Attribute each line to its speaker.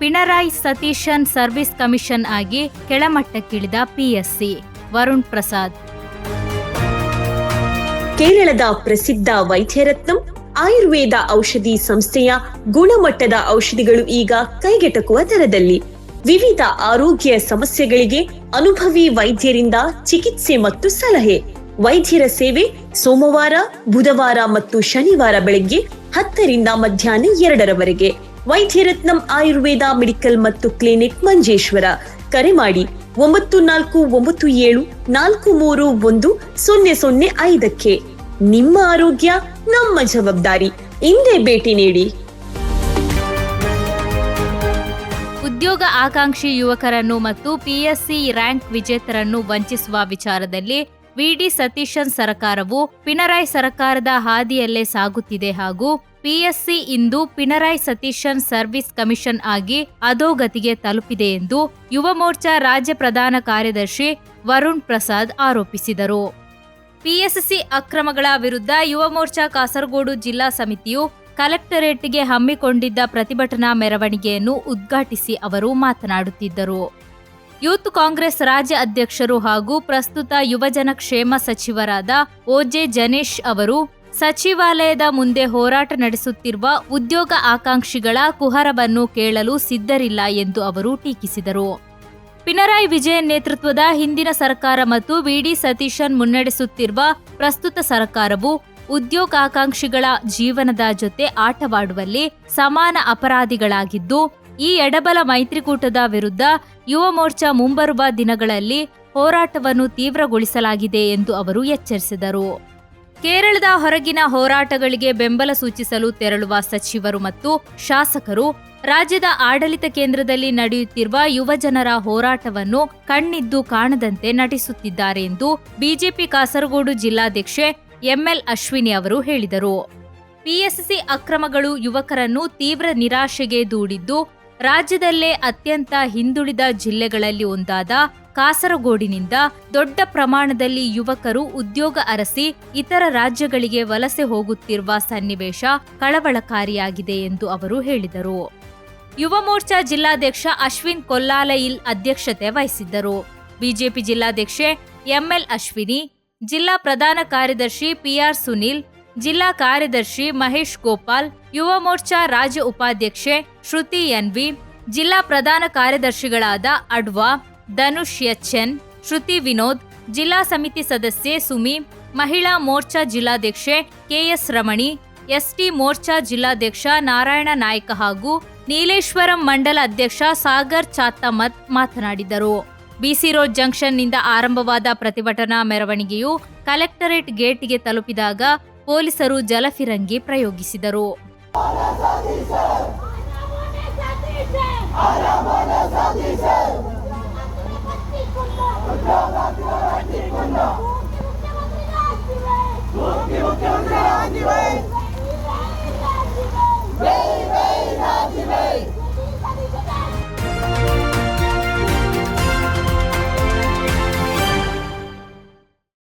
Speaker 1: Pinarayi Satheesan service commission ಆಗಿ ಕೆಳಮಟ್ಟಕ್ಕಿಳಿದ PSC Varun Prasad.
Speaker 2: ಕೇರಳದ ಪ್ರಸಿದ್ಧ ವೈದ್ಯರತ್ನಂ ಆಯುರ್ವೇದ ಔಷಧಿ ಸಂಸ್ಥೆಯ ಗುಣಮಟ್ಟದ ಔಷಧಿಗಳು ಈಗ ಕೈಗೆಟಕುವ ದರದಲ್ಲಿ. ವಿವಿಧ ಆರೋಗ್ಯ ಸಮಸ್ಯೆಗಳಿಗೆ ಅನುಭವಿ ವೈದ್ಯರಿಂದ ಚಿಕಿತ್ಸೆ ಮತ್ತು ಸಲಹೆ. ವೈದ್ಯರ ಸೇವೆ ಸೋಮವಾರ, ಬುಧವಾರ ಮತ್ತು ಶನಿವಾರ ಬೆಳಗ್ಗೆ 10ರಿಂದ ಮಧ್ಯಾಹ್ನ 2ರವರೆಗೆ. ವೈದ್ಯರತ್ನಂ ಆಯುರ್ವೇದ ಮೆಡಿಕಲ್ ಮತ್ತು ಕ್ಲಿನಿಕ್ ಮಂಜೇಶ್ವರ. ಕರೆ ಮಾಡಿ 9497431005. ನಿಮ್ಮ ಆರೋಗ್ಯ ನಮ್ಮ ಜವಾಬ್ದಾರಿ. ಇಂದೇ ಭೇಟಿ ನೀಡಿ.
Speaker 1: ಉದ್ಯೋಗ ಆಕಾಂಕ್ಷಿ ಯುವಕರನ್ನು ಮತ್ತು ಪಿಎಸ್ಸಿ ರ್ಯಾಂಕ್ ವಿಜೇತರನ್ನು ವಂಚಿಸುವ ವಿಚಾರದಲ್ಲಿ ವಿಡಿ ಸತೀಶನ್ ಸರ್ಕಾರವು ಪಿಣರಾಯಿ ಸರ್ಕಾರದ ಹಾದಿಯಲ್ಲೇ ಸಾಗುತ್ತಿದೆ ಹಾಗೂ ಪಿಎಸ್ಸಿ ಇಂದು ಪಿಣರಾಯಿ ಸತೀಶನ್ ಸರ್ವಿಸ್ ಕಮಿಷನ್ ಆಗಿ ಅಧೋಗತಿಗೆ ತಲುಪಿದೆ ಎಂದು ಯುವ ಮೋರ್ಚಾ ರಾಜ್ಯ ಪ್ರಧಾನ ಕಾರ್ಯದರ್ಶಿ ವರುಣ್ ಪ್ರಸಾದ್ ಆರೋಪಿಸಿದರು. ಪಿಎಸ್ಸಿ ಅಕ್ರಮಗಳ ವಿರುದ್ಧ ಯುವ ಮೋರ್ಚಾ ಕಾಸರಗೋಡು ಜಿಲ್ಲಾ ಸಮಿತಿಯು ಕಲೆಕ್ಟರೇಟ್ಗೆ ಹಮ್ಮಿಕೊಂಡಿದ್ದ ಪ್ರತಿಭಟನಾ ಮೆರವಣಿಗೆಯನ್ನು ಉದ್ಘಾಟಿಸಿ ಅವರು ಮಾತನಾಡುತ್ತಿದ್ದರು. ಯೂತ್ ಕಾಂಗ್ರೆಸ್ ರಾಜ್ಯ ಅಧ್ಯಕ್ಷರು ಹಾಗೂ ಪ್ರಸ್ತುತ ಯುವಜನ ಕ್ಷೇಮ ಸಚಿವರಾದ ಓಜೆ ಜನೇಶ್ ಅವರು ಸಚಿವಾಲಯದ ಮುಂದೆ ಹೋರಾಟ ನಡೆಸುತ್ತಿರುವ ಉದ್ಯೋಗ ಆಕಾಂಕ್ಷಿಗಳ ಕುಹರವನ್ನು ಕೇಳಲು ಸಿದ್ಧರಿಲ್ಲ ಎಂದು ಅವರು ಟೀಕಿಸಿದರು. ಪಿಣರಾಯಿ ವಿಜಯನ್ ನೇತೃತ್ವದ ಹಿಂದಿನ ಸರ್ಕಾರ ಮತ್ತು ವಿಡಿ ಸತೀಶನ್ ಮುನ್ನಡೆಸುತ್ತಿರುವ ಪ್ರಸ್ತುತ ಸರ್ಕಾರವು ಉದ್ಯೋಗಾಕಾಂಕ್ಷಿಗಳ ಜೀವನದ ಜೊತೆ ಆಟವಾಡುವಲ್ಲಿ ಸಮಾನ ಅಪರಾಧಿಗಳಾಗಿದ್ದು, ಈ ಎಡಬಲ ಮೈತ್ರಿಕೂಟದ ವಿರುದ್ಧ ಯುವ ಮೋರ್ಚಾ ಮುಂಬರುವ ದಿನಗಳಲ್ಲಿ ಹೋರಾಟವನ್ನು ತೀವ್ರಗೊಳಿಸಲಾಗಿದೆ ಎಂದು ಅವರು ಎಚ್ಚರಿಸಿದರು. ಕೇರಳದ ಹೊರಗಿನ ಹೋರಾಟಗಳಿಗೆ ಬೆಂಬಲ ಸೂಚಿಸಲು ತೆರಳುವ ಸಚಿವರು ಮತ್ತು ಶಾಸಕರು ರಾಜ್ಯದ ಆಡಳಿತ ಕೇಂದ್ರದಲ್ಲಿ ನಡೆಯುತ್ತಿರುವ ಯುವಜನರ ಹೋರಾಟವನ್ನು ಕಣ್ಣಿದ್ದು ಕಾಣದಂತೆ ನಟಿಸುತ್ತಿದ್ದಾರೆ ಎಂದು ಬಿಜೆಪಿ ಕಾಸರಗೋಡು ಜಿಲ್ಲಾಧ್ಯಕ್ಷೆ ಎಂಎಲ್ ಅಶ್ವಿನಿ ಅವರು ಹೇಳಿದರು. ಪಿಎಸ್ಸಿ ಅಕ್ರಮಗಳು ಯುವಕರನ್ನು ತೀವ್ರ ನಿರಾಶೆಗೆ ದೂಡಿದ್ದು, ರಾಜ್ಯದಲ್ಲೇ ಅತ್ಯಂತ ಹಿಂದುಳಿದ ಜಿಲ್ಲೆಗಳಲ್ಲಿ ಒಂದಾದ ಕಾಸರಗೋಡಿನಿಂದ ದೊಡ್ಡ ಪ್ರಮಾಣದಲ್ಲಿ ಯುವಕರು ಉದ್ಯೋಗ ಅರಸಿ ಇತರ ರಾಜ್ಯಗಳಿಗೆ ವಲಸೆ ಹೋಗುತ್ತಿರುವ ಸನ್ನಿವೇಶ ಕಳವಳಕಾರಿಯಾಗಿದೆ ಎಂದು ಅವರು ಹೇಳಿದರು. ಯುವ ಮೋರ್ಚಾ ಜಿಲ್ಲಾಧ್ಯಕ್ಷ ಅಶ್ವಿನ್ ಕೊಲ್ಲಾಲಯಿಲ್ ಅಧ್ಯಕ್ಷತೆ ವಹಿಸಿದ್ದರು. ಬಿಜೆಪಿ ಜಿಲ್ಲಾಧ್ಯಕ್ಷೆ ಎಂಎಲ್ ಅಶ್ವಿನಿ, ಜಿಲ್ಲಾ ಪ್ರಧಾನ ಕಾರ್ಯದರ್ಶಿ ಪಿಆರ್ ಸುನೀಲ್, ಜಿಲ್ಲಾ ಕಾರ್ಯದರ್ಶಿ ಮಹೇಶ್ ಗೋಪಾಲ್, ಯುವ ಮೋರ್ಚಾ ರಾಜ್ಯ ಉಪಾಧ್ಯಕ್ಷೆ ಶ್ರುತಿ ಎನ್ವಿ, ಜಿಲ್ಲಾ ಪ್ರಧಾನ ಕಾರ್ಯದರ್ಶಿಗಳಾದ ಅಡ್ವಾ, ಧನುಷ್ ಎಚ್ಎನ್, ಶ್ರುತಿ ವಿನೋದ್, ಜಿಲ್ಲಾ ಸಮಿತಿ ಸದಸ್ಯೆ ಸುಮಿ, ಮಹಿಳಾ ಮೋರ್ಚಾ ಜಿಲ್ಲಾಧ್ಯಕ್ಷೆ ಕೆಎಸ್ ರಮಣಿ, ಎಸ್ಟಿ ಮೋರ್ಚಾ ಜಿಲ್ಲಾಧ್ಯಕ್ಷ ನಾರಾಯಣ ನಾಯ್ಕ ಹಾಗೂ ನೀಲೇಶ್ವರಂ ಮಂಡಲ ಅಧ್ಯಕ್ಷ ಸಾಗರ್ ಚಾತ್ತಮತ್ ಮಾತನಾಡಿದರು. ಬಿಸಿ ರೋಡ್ ಜಂಕ್ಷನ್ನಿಂದ ಆರಂಭವಾದ ಪ್ರತಿಭಟನಾ ಮೆರವಣಿಗೆಯು ಕಲೆಕ್ಟರೇಟ್ ಗೇಟ್ಗೆ ತಲುಪಿದಾಗ ಪೊಲೀಸರು ಜಲಫಿರಂಗಿ ಪ್ರಯೋಗಿಸಿದರು.